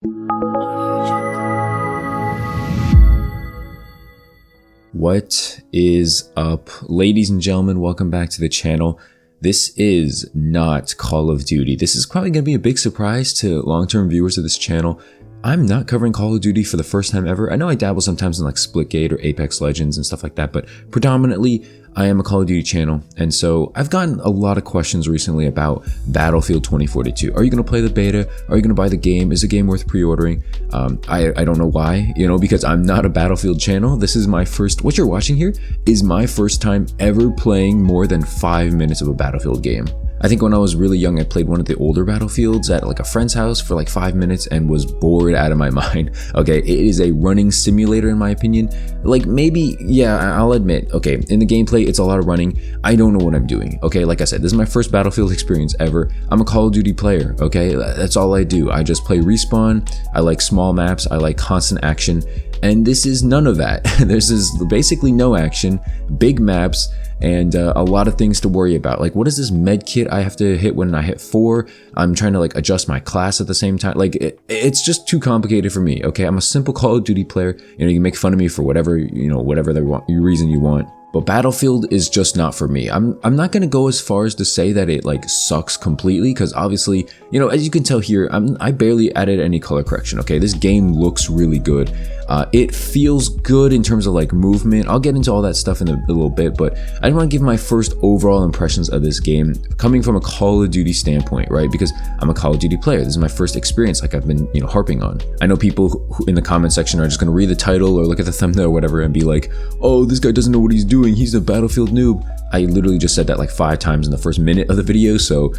What is up, ladies and gentlemen? Welcome back to the channel. This is not Call of Duty. This is probably going to be a big surprise to long-term viewers of this channel. I'm not covering Call of Duty for the first time ever. I know I dabble sometimes in like Splitgate or Apex Legends and stuff like that, but predominantly I am a Call of Duty channel. And so I've gotten a lot of questions recently about Battlefield 2042. Are you going to play the beta? Are you going to buy the game? Is the game worth pre-ordering? I don't know why, because I'm not a Battlefield channel. This is my first, what you're watching here is my first time ever playing more than 5 minutes of a Battlefield game. I think when I was really young, I played one of the older Battlefields at like a friend's house for like 5 minutes and was bored out of my mind. Okay, it is a running simulator in my opinion. Like maybe, yeah, I'll admit, okay, in the gameplay, it's a lot of running. I don't know what I'm doing. Okay, like I said, this is my first Battlefield experience ever. I'm a Call of Duty player, okay? That's all I do. I just play respawn. I like small maps. I like constant action. And this is none of that. This is basically no action, big maps, and a lot of things to worry about. Like, what is this med kit I have to hit when I hit 4? I'm trying to like adjust my class at the same time. Like, it's just too complicated for me. Okay, I'm a simple Call of Duty player. You can make fun of me for whatever whatever reason you want. But Battlefield is just not for me. I'm not gonna go as far as to say that it like sucks completely, because obviously, as you can tell here, I barely added any color correction. Okay, this game looks really good. It feels good in terms of like movement. I'll get into all that stuff in a little bit, but I want to give my first overall impressions of this game coming from a Call of Duty standpoint, right? Because I'm a Call of Duty player. This is my first experience, like I've been harping on. I know people who in the comment section are just gonna read the title or look at the thumbnail or whatever and be like, oh, this guy doesn't know what he's doing. He's a Battlefield noob. I literally just said that like 5 times in the first minute of the video, so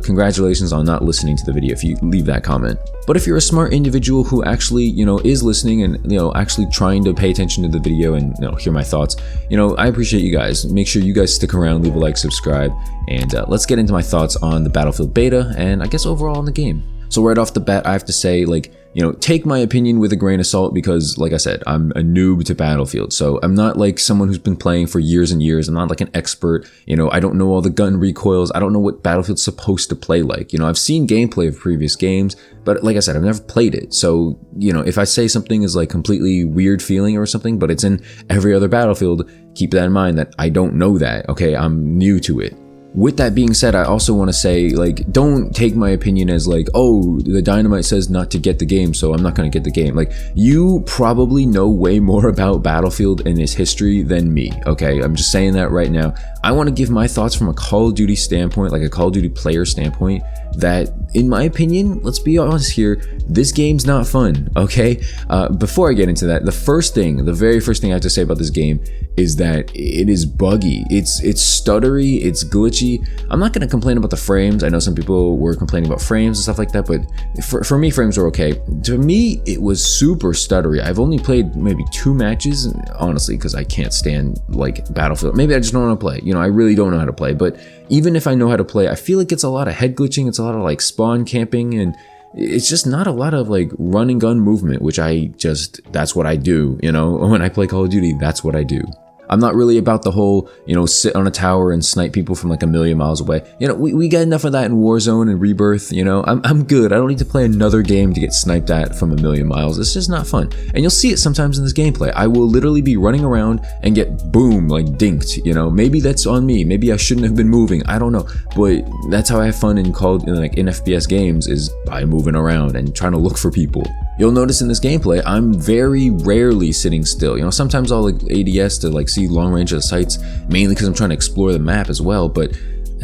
congratulations on not listening to the video if you leave that comment. But if you're a smart individual who actually, is listening and, actually trying to pay attention to the video and, hear my thoughts, I appreciate you guys. Make sure you guys stick around, leave a like, subscribe, and let's get into my thoughts on the Battlefield beta and I guess overall on the game. So right off the bat, I have to say, like, take my opinion with a grain of salt because, like I said, I'm a noob to Battlefield. So I'm not like someone who's been playing for years and years. I'm not like an expert. I don't know all the gun recoils. I don't know what Battlefield's supposed to play like. I've seen gameplay of previous games, but like I said, I've never played it. So, if I say something is like completely weird feeling or something, but it's in every other Battlefield, keep that in mind that I don't know that. Okay, I'm new to it. With that being said, I also want to say, like, don't take my opinion as like, oh, TheDynaMight says not to get the game, so I'm not going to get the game. Like, you probably know way more about Battlefield and its history than me, okay? I'm just saying that right now. I want to give my thoughts from a Call of Duty standpoint, like a Call of Duty player standpoint, that, in my opinion, let's be honest here, this game's not fun, okay? Before I get into that, the very first thing I have to say about this game is that it is buggy. It's stuttery, it's glitchy. I'm not going to complain about the frames. I know some people were complaining about frames and stuff like that, but for me, frames were okay. To me, it was super stuttery. I've only played maybe 2 matches, honestly, because I can't stand like Battlefield. Maybe I just don't want to play. I really don't know how to play, but even if I know how to play, I feel like it's a lot of head glitching. It's a lot of like spawn camping, and it's just not a lot of like run and gun movement, which that's what I do. When I play Call of Duty, that's what I do. I'm not really about the whole, sit on a tower and snipe people from like a million miles away. We got enough of that in Warzone and Rebirth. I'm good. I don't need to play another game to get sniped at from a million miles. It's just not fun. And you'll see it sometimes in this gameplay. I will literally be running around and get boom, like dinked. Maybe that's on me. Maybe I shouldn't have been moving. I don't know. But that's how I have fun in FPS games, is by moving around and trying to look for people. You'll notice in this gameplay, I'm very rarely sitting still. Sometimes I'll like ADS to like see long range of sights, mainly because I'm trying to explore the map as well, but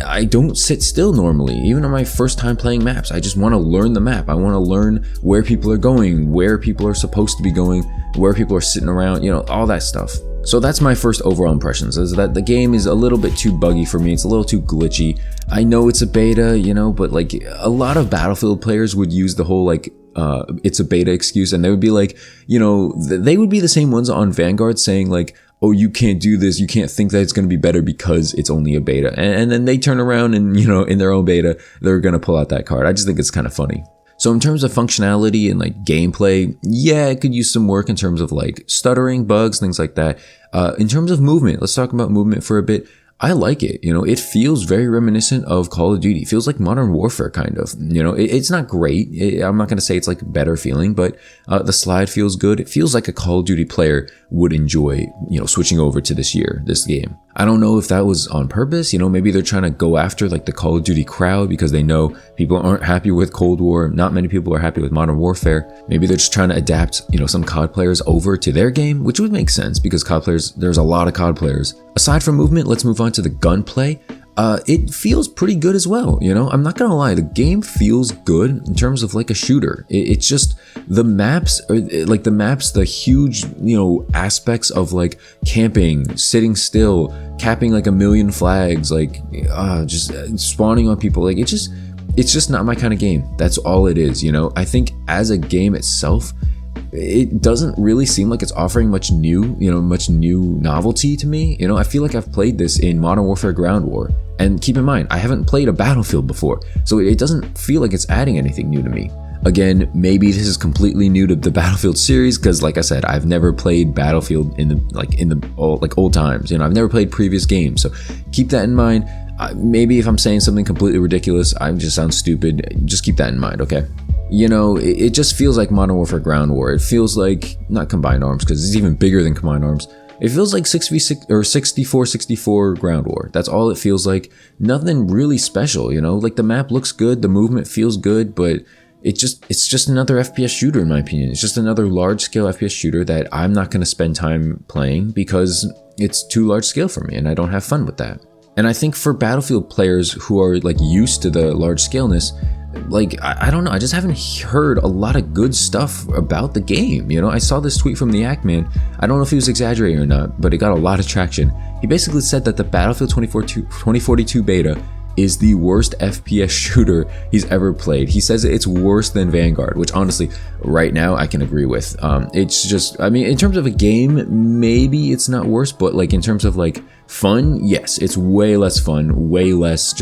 I don't sit still normally, even on my first time playing maps. I just want to learn the map. I want to learn where people are going, where people are supposed to be going, where people are sitting around, all that stuff. So that's my first overall impressions, is that the game is a little bit too buggy for me. It's a little too glitchy. I know it's a beta, but like a lot of Battlefield players would use the whole like it's a beta excuse, and they would be like, they would be the same ones on Vanguard saying like, oh, you can't do this, you can't think that it's going to be better because it's only a beta, and then they turn around and in their own beta they're going to pull out that card. I just think it's kind of funny. So in terms of functionality and like gameplay, yeah, it could use some work in terms of like stuttering, bugs, things like that. In terms of movement, let's talk about movement for a bit. I like it. You know, it feels very reminiscent of Call of Duty. It feels like Modern Warfare, kind of. You know, it's not great. I'm not going to say it's like a better feeling, but the slide feels good. It feels like a Call of Duty player would enjoy, you know, switching over to this game. I don't know if that was on purpose. You know, maybe they're trying to go after like the Call of Duty crowd because they know people aren't happy with Cold War. Not many people are happy with Modern Warfare. Maybe they're just trying to adapt, you know, some COD players over to their game, which would make sense because COD players, there's a lot of COD players. Aside from movement, let's move on to the gunplay. It feels pretty good as well. You know, I'm not gonna lie, the game feels good in terms of like a shooter. It's just the maps, the huge, you know, aspects of like camping, sitting still, capping like a million flags, like just spawning on people. Like it's just not my kind of game. That's all it is. You know, I think as a game itself, it doesn't really seem like it's offering much new novelty to me. You know, I feel like I've played this in Modern Warfare Ground War. And keep in mind, I haven't played a Battlefield before, so it doesn't feel like it's adding anything new to me. Again, maybe this is completely new to the Battlefield series, because like I said, I've never played Battlefield in the old times. You know, I've never played previous games, so keep that in mind. Maybe if I'm saying something completely ridiculous, I just sound stupid. Just keep that in mind, okay? You know, it just feels like Modern Warfare Ground War. It feels like, not Combined Arms, because it's even bigger than Combined Arms. It feels like 6v6 or 64 Ground War. That's all it feels like. Nothing really special, you know? Like the map looks good, the movement feels good, but it's just another FPS shooter in my opinion. It's just another large-scale FPS shooter that I'm not going to spend time playing because it's too large scale for me and I don't have fun with that. And I think for Battlefield players who are like used to the large scaleness, like, I don't know, I just haven't heard a lot of good stuff about the game. You know, I saw this tweet from the Act Man. I don't know if he was exaggerating or not, but it got a lot of traction. He basically said that the Battlefield 2042 beta is the worst FPS shooter he's ever played. He says it's worse than Vanguard, which honestly, right now, I can agree with. It's just, I mean, in terms of a game, maybe it's not worse, but like in terms of like fun, yes, it's way less fun, way less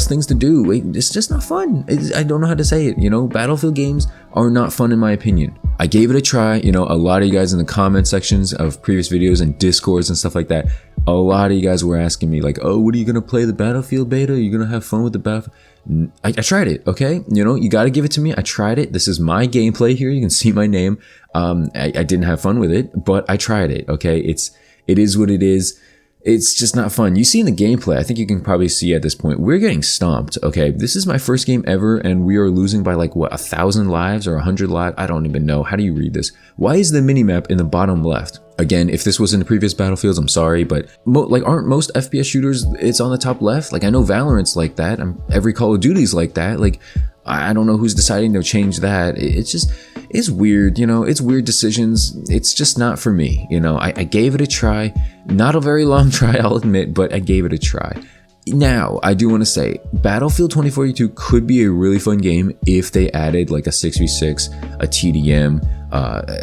things to do. It's just not fun. I don't know how to say it. You know, Battlefield games are not fun in my opinion. I gave it a try. You know, a lot of you guys in the comment sections of previous videos and Discords and stuff like that, a lot of you guys were asking me like, oh, what are you gonna play the Battlefield beta? Are you gonna have fun with the Battlefield? I tried it, okay? You know, you gotta give it to me. I tried it. This is my gameplay here. You can see my name. I didn't have fun with it, but I tried it, okay? It is what it is. It's just not fun. You see in the gameplay, I think you can probably see at this point, we're getting stomped, okay? This is my first game ever, and we are losing by like, what, 1,000 lives or 100 lives? I don't even know. How do you read this? Why is the minimap in the bottom left? Again, if this was in the previous Battlefields, I'm sorry, but aren't most FPS shooters, it's on the top left? Like, I know Valorant's like that. Every Call of Duty's like that. Like, I don't know who's deciding to change that. It's weird, you know, it's weird decisions. It's just not for me, you know. I gave it a try. Not a very long try, I'll admit, but I gave it a try. Now, I do want to say, Battlefield 2042 could be a really fun game if they added like a 6v6, a TDM,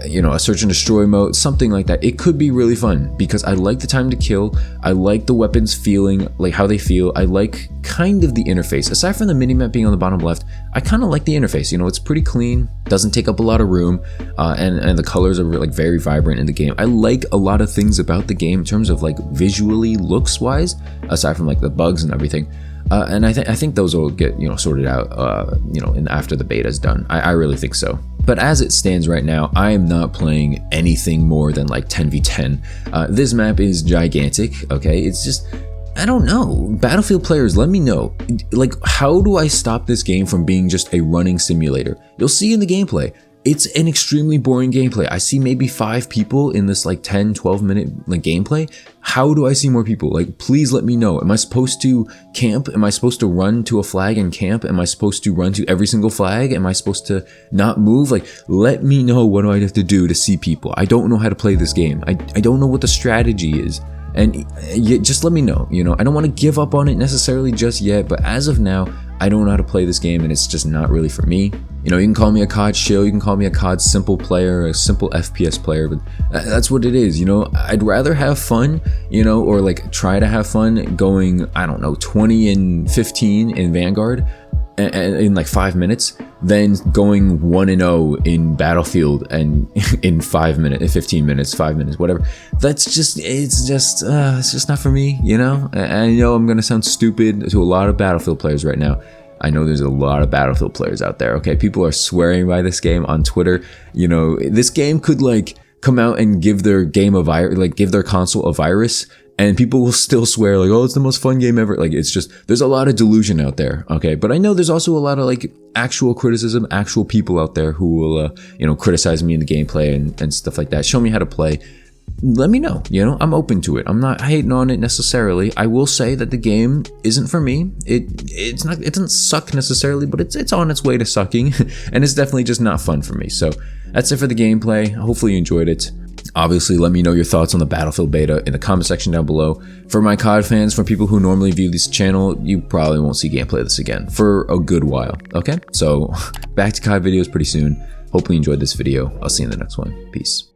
you know, a search and destroy mode, something like that. It could be really fun because I like the time to kill. I like the weapons feeling, like how they feel. I like kind of the interface. Aside from the minimap being on the bottom left, I kind of like the interface. You know, it's pretty clean, doesn't take up a lot of room, and the colors are like very vibrant in the game. I like a lot of things about the game in terms of like visually, looks wise, aside from like the bugs and everything. And I think those will get, you know, sorted out, you know, after the beta is done. I really think so. But as it stands right now, I am not playing anything more than like 10v10. This map is gigantic, okay? It's just, I don't know. Battlefield players, let me know. Like, how do I stop this game from being just a running simulator? You'll see in the gameplay. It's an extremely boring gameplay. I see maybe 5 people in this like 10-12 minute like gameplay. How do I see more people? Like, please let me know. Am I supposed to camp? Am I supposed to run to a flag and camp? Am I supposed to run to every single flag? Am I supposed to not move? Like, let me know what do I have to do to see people. I don't know how to play this game. I don't know what the strategy is. And just let me know, you know. I don't want to give up on it necessarily just yet, but as of now, I don't know how to play this game and it's just not really for me. You know, you can call me a COD shill, you can call me a COD simple player, a simple FPS player, but that's what it is, you know. I'd rather have fun, you know, or like try to have fun going, I don't know, 20 and 15 in Vanguard in like 5 minutes than going 1-0 in Battlefield and in 5 minutes, 15 minutes, 5 minutes, whatever. That's just, it's just not for me, you know? And I know I'm gonna sound stupid to a lot of Battlefield players right now. I know there's a lot of Battlefield players out there, okay? People are swearing by this game on Twitter. You know, this game could like come out and give their game a virus, like give their console a virus, and people will still swear like, oh, it's the most fun game ever. Like, it's just, there's a lot of delusion out there, okay? But I know there's also a lot of like actual criticism, actual people out there who will, you know, criticize me in the gameplay and stuff like that. Show me how to play. Let me know, you know, I'm open to it. I'm not hating on it necessarily. I will say that the game isn't for me. It doesn't suck necessarily, but it's on its way to sucking, and it's definitely just not fun for me. So that's it for the gameplay. Hopefully you enjoyed it. Obviously, let me know your thoughts on the Battlefield beta in the comment section down below. For my COD fans, for people who normally view this channel, you probably won't see gameplay of this again for a good while, okay? So back to COD videos pretty soon. Hopefully you enjoyed this video. I'll see you in the next one. Peace.